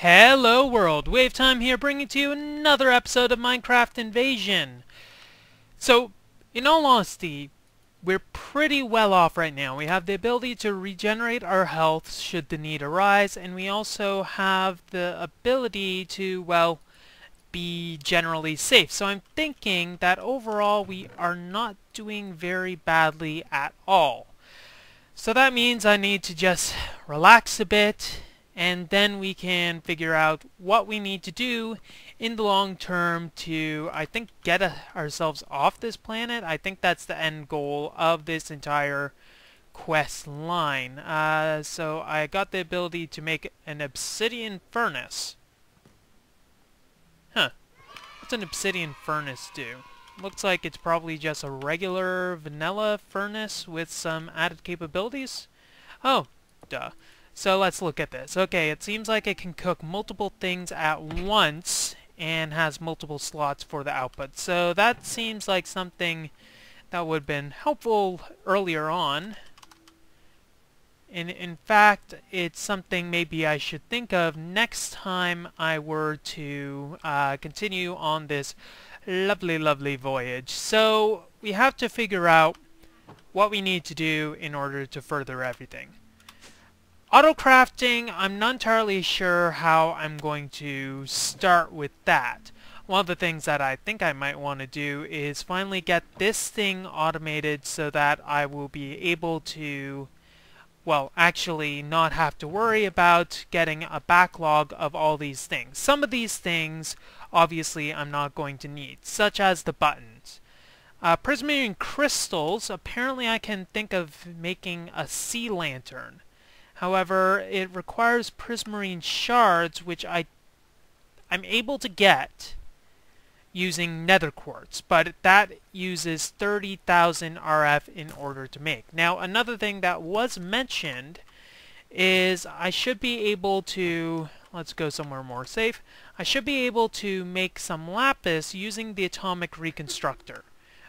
Hello world, WayofTime here bringing to you another episode of Minecraft Invasion. So, in all honesty, we're pretty well off right now. We have the ability to regenerate our health should the need arise, and we also have the ability to, well, be generally safe. So I'm thinking that overall we are not doing very badly at all. So that means I need to just relax a bit, and then we can figure out what we need to do in the long term to, I think, get ourselves off this planet. I think that's the end goal of this entire quest line. So I got the ability to make an obsidian furnace. Huh. What's an obsidian furnace do? Looks like it's probably just a regular vanilla furnace with some added capabilities. Oh, duh. So let's look at this. Okay, it seems like it can cook multiple things at once and has multiple slots for the output. So that seems like something that would have been helpful earlier on. And in fact, it's something maybe I should think of next time I were to continue on this lovely voyage. So we have to figure out what we need to do in order to further everything. Auto-crafting, I'm not entirely sure how I'm going to start with that. One of the things that I think I might want to do is finally get this thing automated so that I will be able to, well, actually not have to worry about getting a backlog of all these things. Some of these things, obviously, I'm not going to need, such as the buttons. Prismarine crystals, apparently I can think of making a sea lantern. However, it requires prismarine shards, which I'm able to get using nether quartz, but that uses 30,000 RF in order to make. Now, another thing that was mentioned is I should be able to, let's go somewhere more safe, I should be able to make some lapis using the atomic reconstructor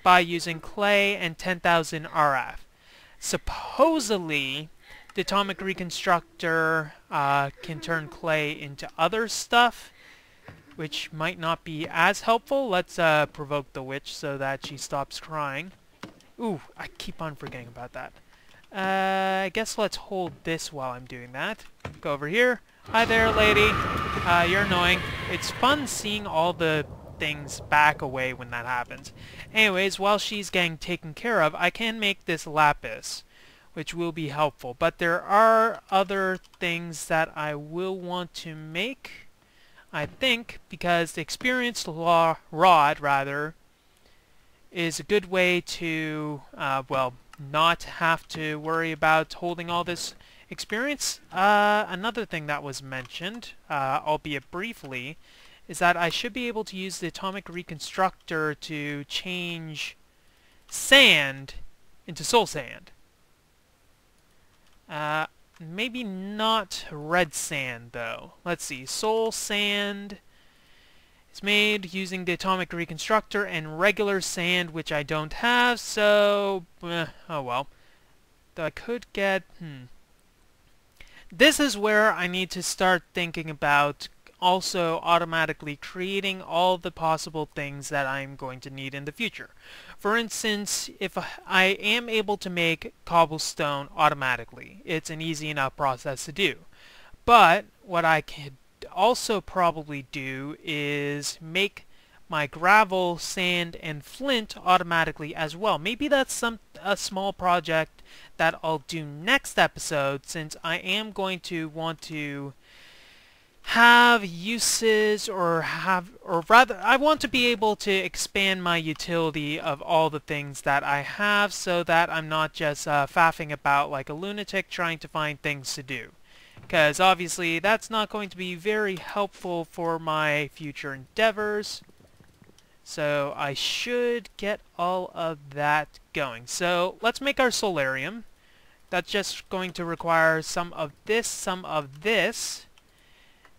by using clay and 10,000 RF. Supposedly, the atomic reconstructor can turn clay into other stuff, which might not be as helpful. Let's provoke the witch so that she stops crying. Ooh, I keep on forgetting about that. I guess let's hold this while I'm doing that. Go over here. Hi there, lady. You're annoying. It's fun seeing all the things back away when that happens. Anyways, while she's getting taken care of, I can make this lapis, which will be helpful. But there are other things that I will want to make, I think, because the experienced rod, rather, is a good way to, well, not have to worry about holding all this experience. Another thing that was mentioned, albeit briefly, is that I should be able to use the atomic reconstructor to change sand into soul sand. Maybe not red sand, though. Let's see. Soul sand is made using the atomic reconstructor, and regular sand, which I don't have, so oh well. Though I could get This is where I need to start thinking about also automatically creating all the possible things that I'm going to need in the future. For instance, if I am able to make cobblestone automatically, it's an easy enough process to do. But what I could also probably do is make my gravel, sand, and flint automatically as well. Maybe that's a small project that I'll do next episode, since I am going to want to have uses, or rather I want to be able to expand my utility of all the things that I have, so that I'm not just faffing about like a lunatic trying to find things to do, because obviously that's not going to be very helpful for my future endeavors. So I should get all of that going. So let's make our solarium. That's just going to require some of this,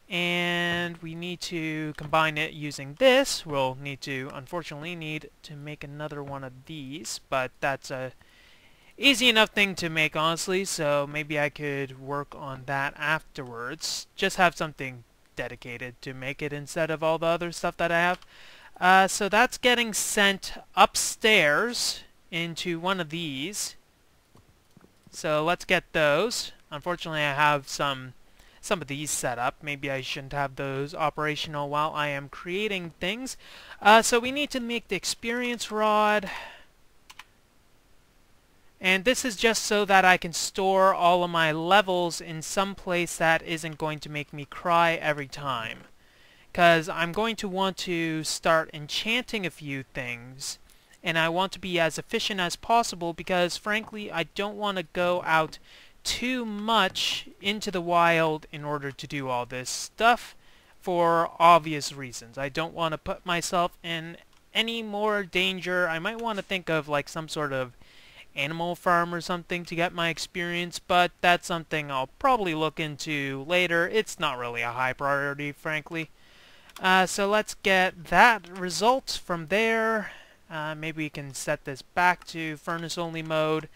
and we need to combine it using this. We'll need to, unfortunately, need to make another one of these, but that's a easy enough thing to make, honestly, so maybe I could work on that afterwards. Just have something dedicated to make it instead of all the other stuff that I have. So that's getting sent upstairs into one of these. So let's get those. Unfortunately, I have some of these set up. Maybe I shouldn't have those operational while I am creating things. So we need to make the experience rod. And this is just so that I can store all of my levels in some place that isn't going to make me cry every time. Because I'm going to want to start enchanting a few things. And I want to be as efficient as possible because, frankly, I don't want to go out too much into the wild in order to do all this stuff for obvious reasons. I don't want to put myself in any more danger. I might want to think of like some sort of animal farm or something to get my experience, but that's something I'll probably look into later. It's not really a high priority, frankly. So let's get that result from there. Maybe we can set this back to furnace only mode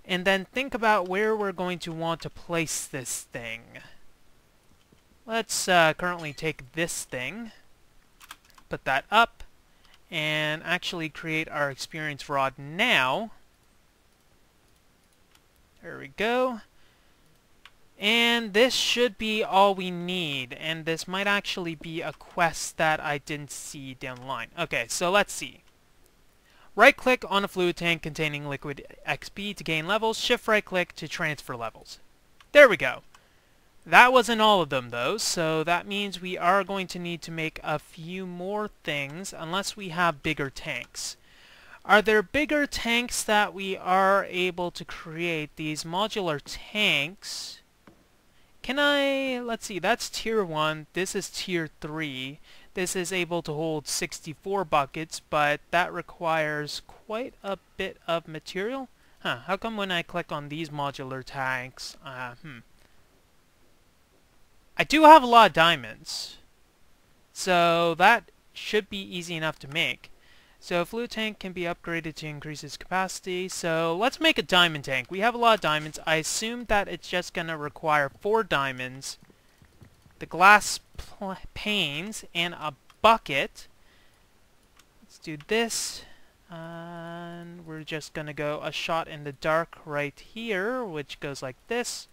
and then think about where we're going to want to place this thing. Let's currently take this thing, put that up, and actually create our experience rod now. There we go. And this should be all we need, and this might actually be a quest that I didn't see down the line. Okay, so let's see. Right-click on a fluid tank containing liquid XP to gain levels. Shift right-click to transfer levels. There we go. That wasn't all of them, though, so that means we are going to need to make a few more things, unless we have bigger tanks. Are there bigger tanks that we are able to create? These modular tanks. Can I... let's see, that's tier 1. This is tier 3. This is able to hold 64 buckets, but that requires quite a bit of material. How come when I click on these modular tanks... I do have a lot of diamonds, so that should be easy enough to make. So fluid tank can be upgraded to increase its capacity. So let's make a diamond tank. We have a lot of diamonds. I assume that it's just going to require 4 diamonds, the glass panes, and a bucket. Let's do this. And we're just going to go a shot in the dark right here, which goes like this.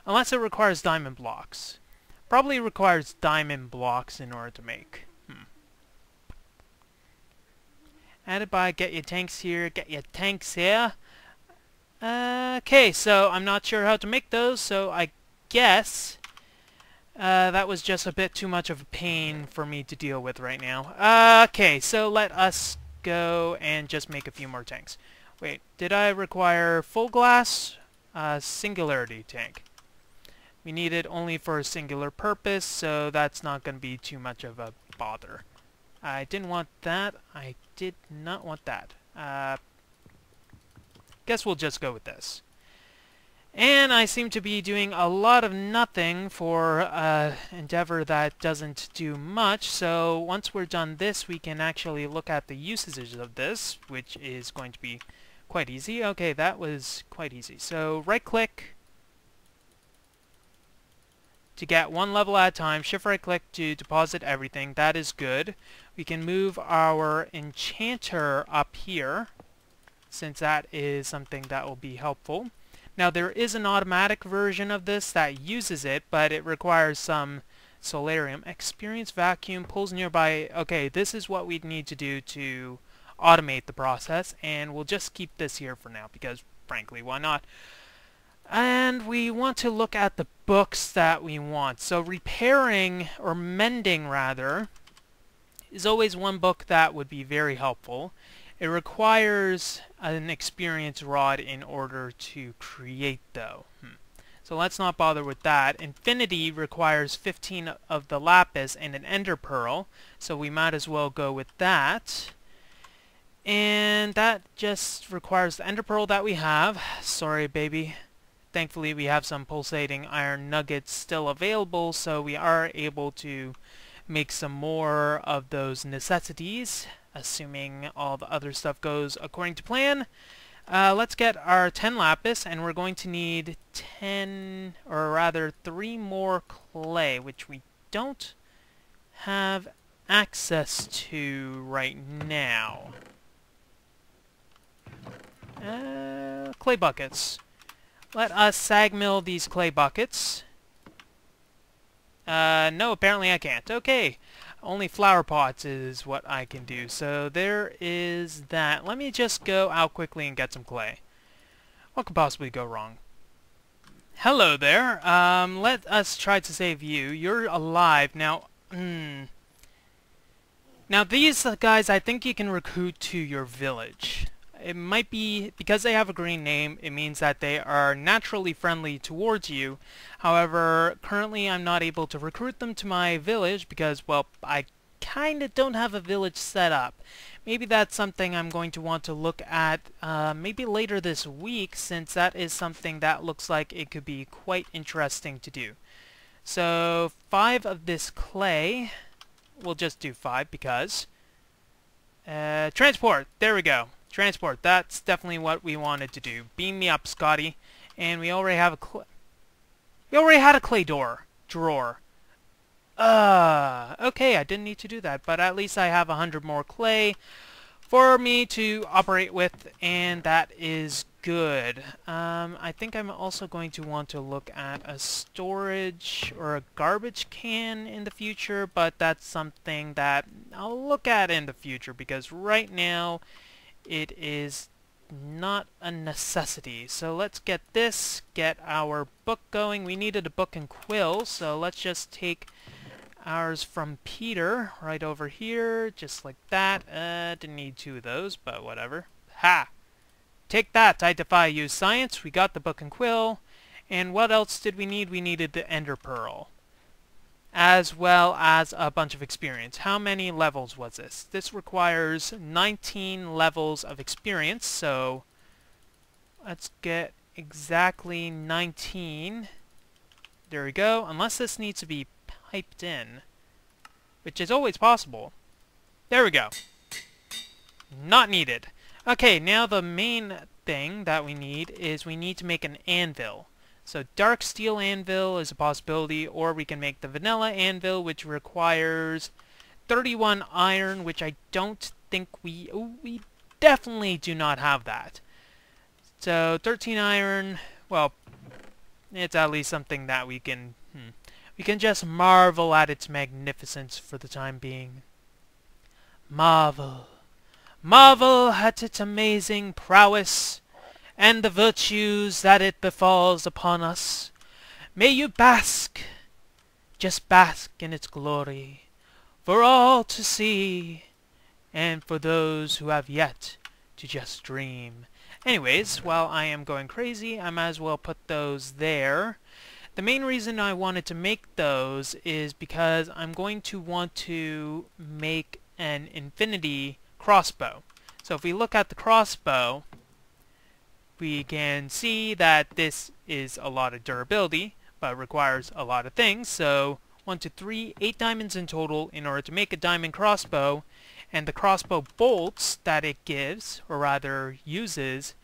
Unless it requires diamond blocks. Probably requires diamond blocks in order to make. Added by, get your tanks here, get your tanks here. Okay, so I'm not sure how to make those, so I guess that was just a bit too much of a pain for me to deal with right now. Okay, so let us go and just make a few more tanks. Wait, did I require full glass? Singularity tank. We need it only for a singular purpose, so that's not going to be too much of a bother. I didn't want that. I did not want that. Guess we'll just go with this. And I seem to be doing a lot of nothing for endeavor that doesn't do much. So once we're done this, we can actually look at the usages of this, which is going to be quite easy. Okay, that was quite easy. So right-click to get one level at a time. Shift right-click to deposit everything. That is good. We can move our enchanter up here, since that is something that will be helpful. Now there is an automatic version of this that uses it, but it requires some solarium. Experience vacuum pulls nearby. Okay, this is what we'd need to do to automate the process, and we'll just keep this here for now because, frankly, why not? And we want to look at the books that we want. So repairing, or mending rather, is always one book that would be very helpful. It requires an experience rod in order to create, though. So let's not bother with that. Infinity requires 15 of the lapis and an ender pearl, so we might as well go with that. And that just requires the ender pearl that we have. Sorry, baby. Thankfully, we have some pulsating iron nuggets still available, so we are able to make some more of those necessities, assuming all the other stuff goes according to plan. Let's get our 10 lapis, and we're going to need 10, or rather 3 more clay, which we don't have access to right now. Clay buckets. Let us sag mill these clay buckets. No, apparently I can't. Okay. Only flower pots is what I can do. So there is that. Let me just go out quickly and get some clay. What could possibly go wrong? Hello there. Let us try to save you. You're alive. Now, Now these guys, I think you can recruit to your village. It might be, because they have a green name, it means that they are naturally friendly towards you. However, currently I'm not able to recruit them to my village because, well, I kinda don't have a village set up. Maybe that's something I'm going to want to look at maybe later this week, since that is something that looks like it could be quite interesting to do. So 5 of this clay. We'll just do 5 because transport, there we go. Transport, that's definitely what we wanted to do. Beam me up, Scotty. And we already have a clay drawer. Okay, I didn't need to do that, but at least I have 100 more clay for me to operate with, and that is good. I think I'm also going to want to look at a storage or a garbage can in the future, but that's something that I'll look at in the future because right now it is not a necessity. So let's get our book going. We needed a book and quill, so let's just take ours from Peter right over here, just like that. Didn't need 2 of those, but whatever. Ha! Take that, I defy you, science. We got the book and quill. And what else did we need? We needed the ender pearl, as well as a bunch of experience. How many levels was this? This requires 19 levels of experience, so let's get exactly 19. There we go, unless this needs to be piped in, which is always possible. There we go. Not needed. Okay, now the main thing that we need is we need to make an anvil. So dark steel anvil is a possibility, or we can make the vanilla anvil, which requires 31 iron, which I don't think we definitely do not have that. So 13 iron, well, it's at least something that we can just marvel at its magnificence for the time being. Marvel. Marvel at its amazing prowess, and the virtues that it befalls upon us. May you bask, just bask in its glory, for all to see, and for those who have yet to just dream. Anyways, while I am going crazy, I might as well put those there. The main reason I wanted to make those is because I'm going to want to make an infinity crossbow. So if we look at the crossbow, we can see that this is a lot of durability, but requires a lot of things. So 1, 2, 3, 8 diamonds in total in order to make a diamond crossbow, and the crossbow bolts that it gives, or rather uses,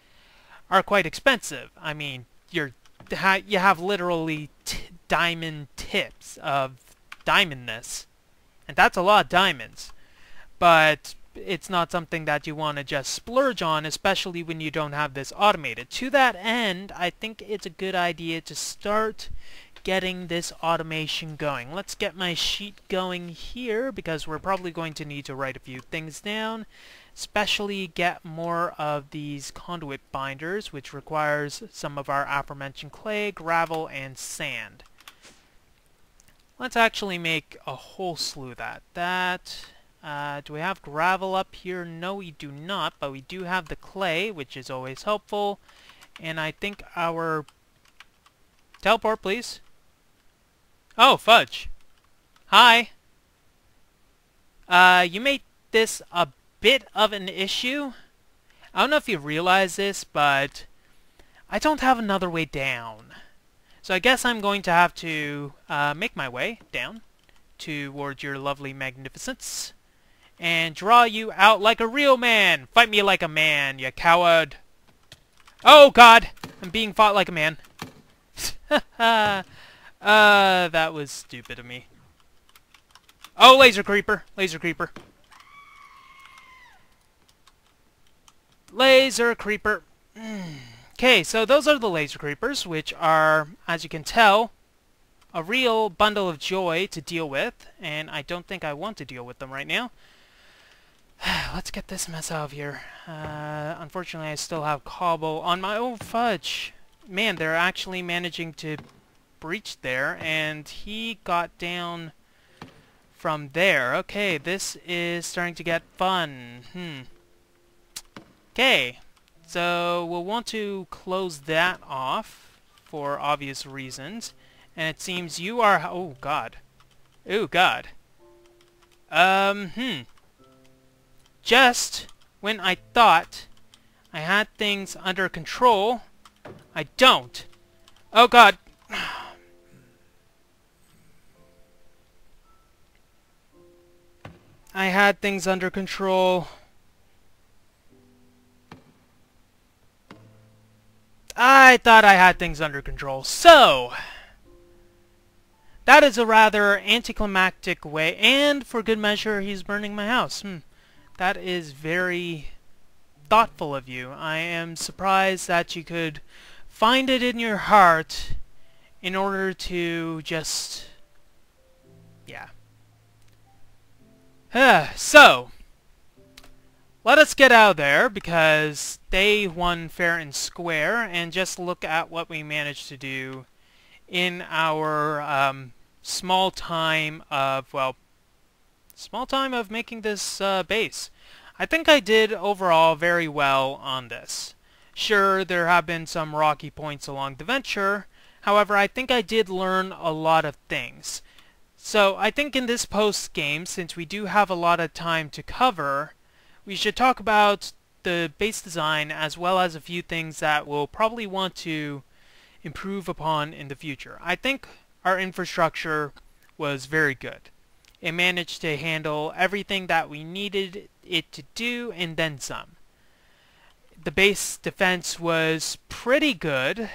are quite expensive. I mean, you have literally diamond tips of diamondness, and that's a lot of diamonds. But it's not something that you want to just splurge on, especially when you don't have this automated. To that end, I think it's a good idea to start getting this automation going. Let's get my sheet going here, because we're probably going to need to write a few things down, especially get more of these conduit binders, which requires some of our aforementioned clay, gravel, and sand. Let's actually make a whole slew of that. Do we have gravel up here? No, we do not, but we do have the clay, which is always helpful. And I think our... Teleport, please. Oh, fudge. Hi. You made this a bit of an issue. I don't know if you realize this, but I don't have another way down. So I guess I'm going to have to make my way down towards your lovely magnificence and draw you out like a real man. Fight me like a man, you coward. Oh, God. I'm being fought like a man. That was stupid of me. Oh, laser creeper! Laser creeper. Laser creeper. Okay, so those are the laser creepers, which are, as you can tell, a real bundle of joy to deal with, and I don't think I want to deal with them right now. Let's get this mess out of here. Unfortunately, I still have cobble on my... Oh, fudge! Man, they're actually managing to breach there, and he got down from there. Okay, this is starting to get fun. Okay, so we'll want to close that off for obvious reasons. And it seems you are... Oh, God. Oh, God. Just when I thought I had things under control, I don't. Oh, God. I had things under control. I thought I had things under control. So, that is a rather anticlimactic way, and for good measure, he's burning my house. That is very thoughtful of you. I am surprised that you could find it in your heart in order to just... yeah. So, let us get out of there, because they won fair and square, and just look at what we managed to do in our small time of, well, small time of making this base. I think I did overall very well on this. Sure, there have been some rocky points along the venture, however, I think I did learn a lot of things. So, I think in this post-game, since we do have a lot of time to cover, we should talk about the base design as well as a few things that we'll probably want to improve upon in the future. I think our infrastructure was very good. It managed to handle everything that we needed it to do and then some. The base defense was pretty good.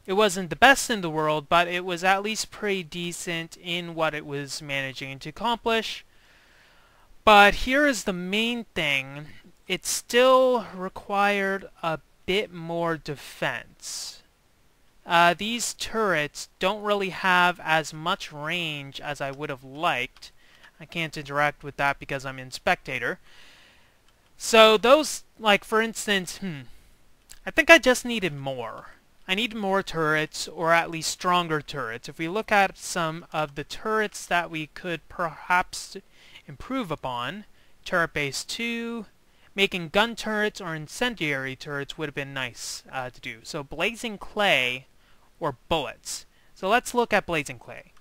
It wasn't the best in the world, but it was at least pretty decent in what it was managing to accomplish. But here is the main thing. It still required a bit more defense. These turrets don't really have as much range as I would have liked. I can't interact with that because I'm in spectator. So those, like for instance, I think I just needed more. I need more turrets, or at least stronger turrets. If we look at some of the turrets that we could perhaps improve upon, turret base 2, making gun turrets or incendiary turrets would have been nice to do. So blazing clay or bullets. So let's look at blazing clay.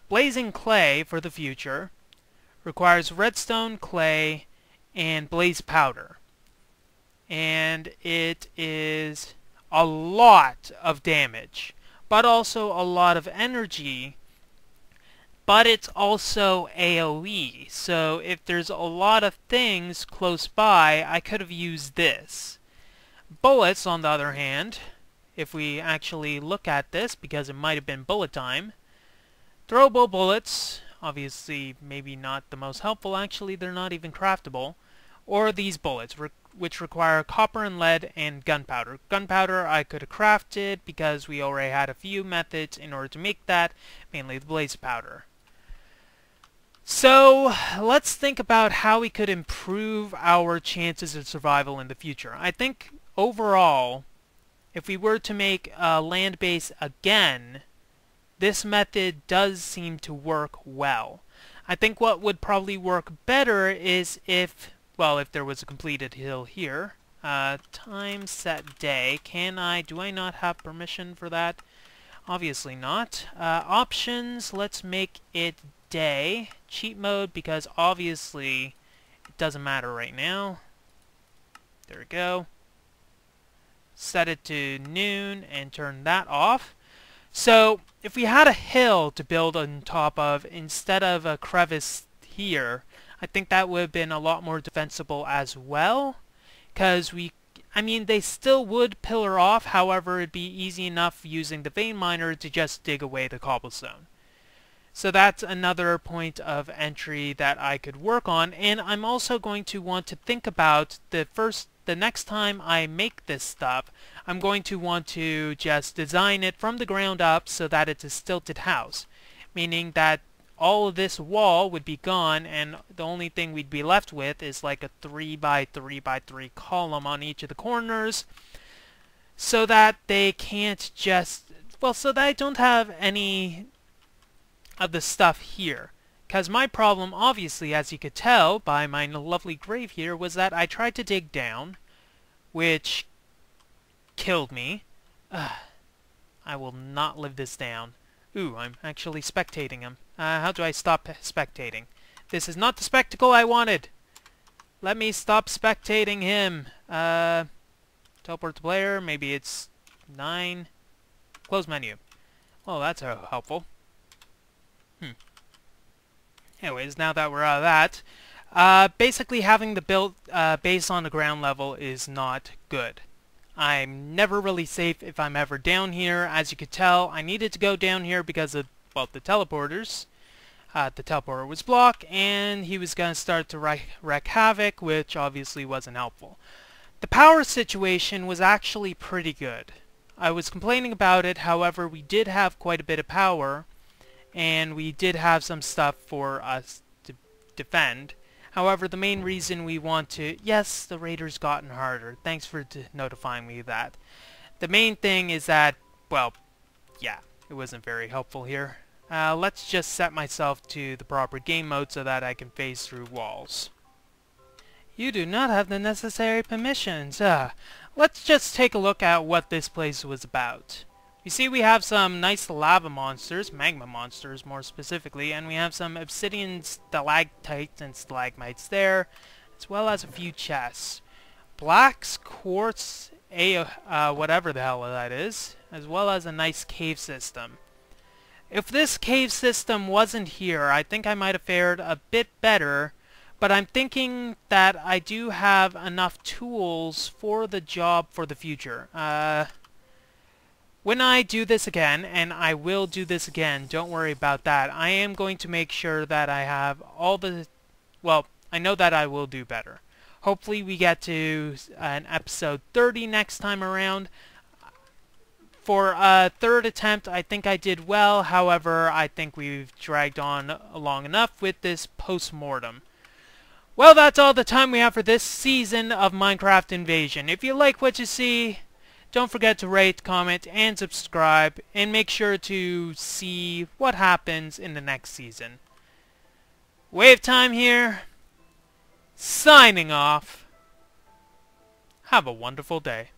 Blazing clay for the future requires redstone, clay, and blaze powder. And it is a lot of damage, but also a lot of energy, but it's also AoE. So if there's a lot of things close by, I could have used this. Bullets, on the other hand, if we actually look at this, because it might have been bullet time, throwable bullets, obviously maybe not the most helpful, actually they're not even craftable, or these bullets, which require copper and lead and gunpowder. Gunpowder I could have crafted because we already had a few methods in order to make that, mainly the blaze powder. So let's think about how we could improve our chances of survival in the future. I think overall, if we were to make a land base again, this method does seem to work well. I think what would probably work better is if, well, if there was a completed hill here. Time set day. Do I not have permission for that? Obviously not. Options, let's make it day. Cheat mode, because obviously it doesn't matter right now. There we go. Set it to noon and turn that off. So if we had a hill to build on top of instead of a crevice here, I think that would have been a lot more defensible as well, because they still would pillar off, however it'd be easy enough using the vein miner to just dig away the cobblestone. So that's another point of entry that I could work on, and I'm also going to want to think about the next time I make this stuff, I'm going to want to just design it from the ground up so that it's a stilted house, meaning that all of this wall would be gone and the only thing we'd be left with is like a 3 by 3 by 3 column on each of the corners, so that they can't just, well, so that I don't have any of the stuff here. Because my problem, obviously, as you could tell by my lovely grave here, was that I tried to dig down, which killed me. I will not live this down. Ooh, I'm actually spectating him. How do I stop spectating? This is not the spectacle I wanted! Let me stop spectating him. Teleport to player, maybe it's 9. Close menu. Well, that's helpful. Anyways, now that we're out of that, basically having the build base on the ground level is not good. I'm never really safe if I'm ever down here. As you could tell, I needed to go down here because of, well, the teleporters. The teleporter was blocked, and he was going to start to wreak havoc, which obviously wasn't helpful. The power situation was actually pretty good. I was complaining about it, however, we did have quite a bit of power, and we did have some stuff for us to defend. However, the main reason we want to... Yes, the raiders gotten harder. Thanks for notifying me of that. The main thing is that, well, yeah, it wasn't very helpful here. Let's just set myself to the proper game mode so that I can phase through walls. You do not have the necessary permissions. Let's just take a look at what this place was about. You see, we have some nice lava monsters, magma monsters more specifically, and we have some obsidian stalactites and stalagmites there, as well as a few chests. Blacks, quartz, whatever the hell that is, as well as a nice cave system. If this cave system wasn't here, I think I might have fared a bit better, but I'm thinking that I do have enough tools for the job for the future. When I do this again, and I will do this again, don't worry about that, I am going to make sure that I have all the... Well, I know that I will do better. Hopefully we get to an episode 30 next time around. For a third attempt, I think I did well. However, I think we've dragged on long enough with this post-mortem. Well, that's all the time we have for this season of Minecraft Invasion. If you like what you see, don't forget to rate, comment, and subscribe, and make sure to see what happens in the next season. WayofTime here, signing off. Have a wonderful day.